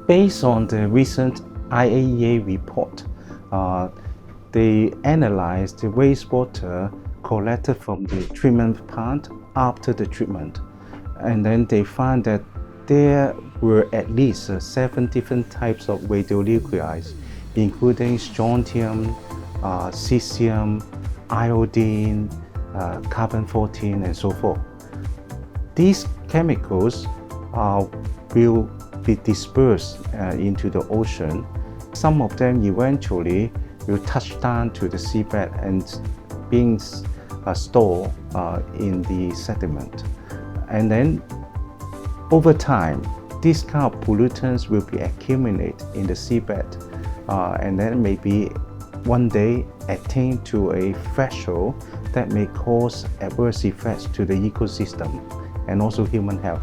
Based on the recent IAEA report, they analyzed the wastewater collected from the treatment plant after the treatment. And then they found that there were at least 7 different types of radionuclides, including strontium, cesium, iodine, carbon-14, and so forth. These chemicals will be dispersed into the ocean. Some of them eventually will touch down to the seabed and being stored in the sediment. And then over time, these kind of pollutants will be accumulated in the seabed and then maybe one day attain to a threshold that may cause adverse effects to the ecosystem and also human health.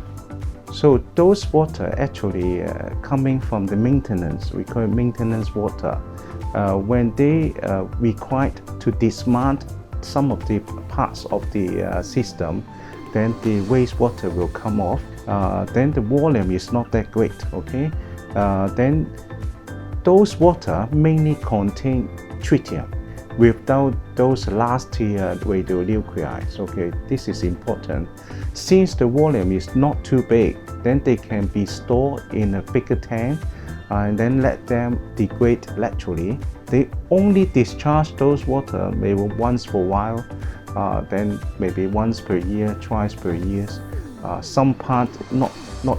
So those water actually coming from the maintenance, we call it maintenance water. When they required to dismantle some of the parts of the system, then the wastewater will come off. Then the volume is not that great, okay? Then those water mainly contain tritium without those last tier radionuclides, okay? This is important. Since the volume is not too big, then they can be stored in a bigger tank and then let them degrade naturally. They only discharge those water maybe once for a while, then maybe once per year, twice per year. Some part not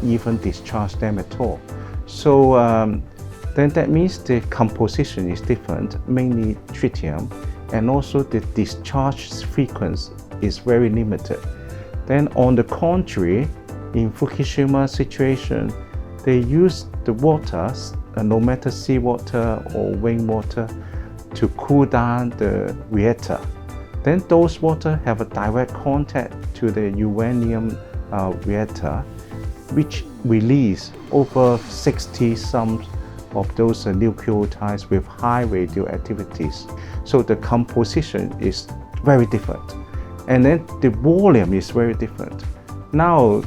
even discharge them at all. So then that means the composition is different, mainly tritium, and also the discharge frequency is very limited. Then on the contrary, in Fukushima situation, they use the water, no matter seawater or rainwater, to cool down the reactor. Then those water have a direct contact to the uranium reactor, which release over 60 some of those nucleotides with high radioactivities. So the composition is very different. And then the volume is very different. Now,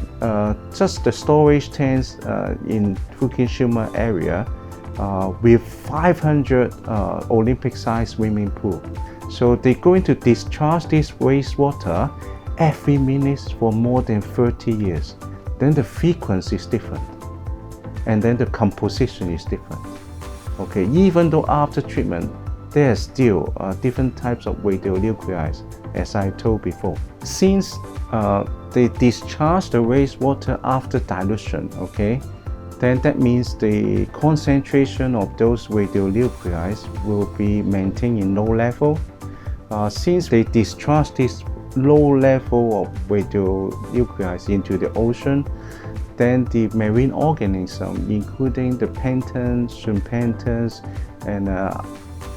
just the storage tanks in Fukushima area with 500 Olympic-sized swimming pool. So they're going to discharge this wastewater every minute for more than 30 years. Then the frequency is different. And then the composition is different. Okay, even though after treatment, there are still different types of radionuclides, as I told before. Since they discharge the wastewater after dilution, okay, then that means the concentration of those radionuclides will be maintained in low level. Since they discharge this low level of radionuclides into the ocean, then the marine organism, including the planktons, zooplankton, and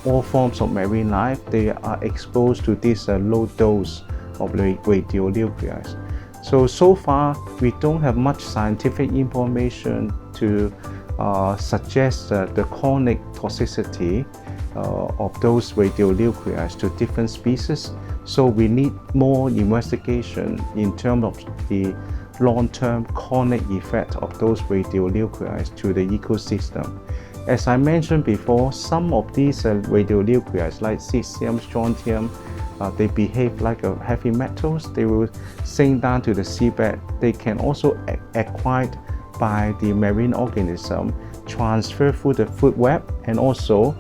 all forms of marine life, they are exposed to this low dose of radionuclides. So far, we don't have much scientific information to suggest the chronic toxicity of those radionuclides to different species. So we need more investigation in terms of the long-term chronic effect of those radionuclides to the ecosystem. As I mentioned before, some of these radionuclides like cesium, strontium, they behave like heavy metals. They will sink down to the seabed. They can also acquired by the marine organism, transfer through the food web, and also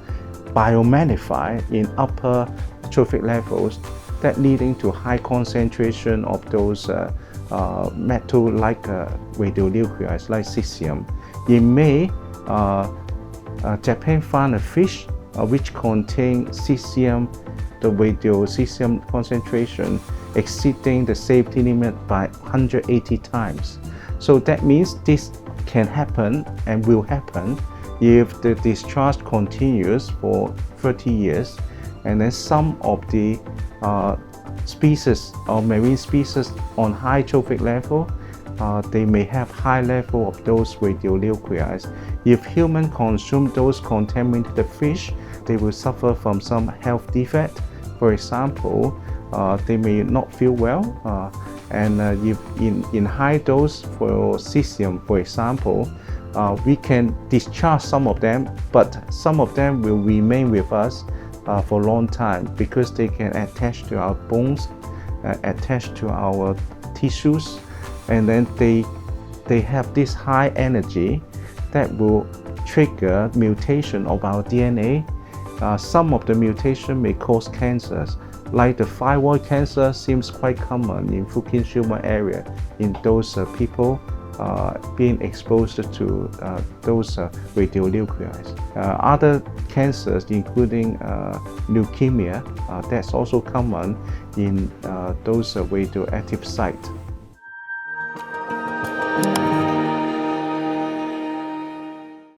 biomagnify in upper trophic levels, that leading to high concentration of those metal-like radionuclides like cesium. In May, Japan found a fish which contained cesium, the radiocesium concentration exceeding the safety limit by 180 times. So that means this can happen and will happen if the discharge continues for 30 years, and then some of the species or marine species on high trophic level, they may have high level of those radionuclides. If humans consume those contaminated fish, they will suffer from some health defect. For example, they may not feel well, and if in high dose for cesium, for example, we can discharge some of them, but some of them will remain with us for a long time because they can attach to our bones, attach to our tissues, and then they have this high energy that will trigger mutation of our DNA. Some of the mutation may cause cancers, like the thyroid cancer seems quite common in Fukushima area in those people being exposed to those radionuclides. Other cancers, including leukemia, that's also common in those radioactive sites.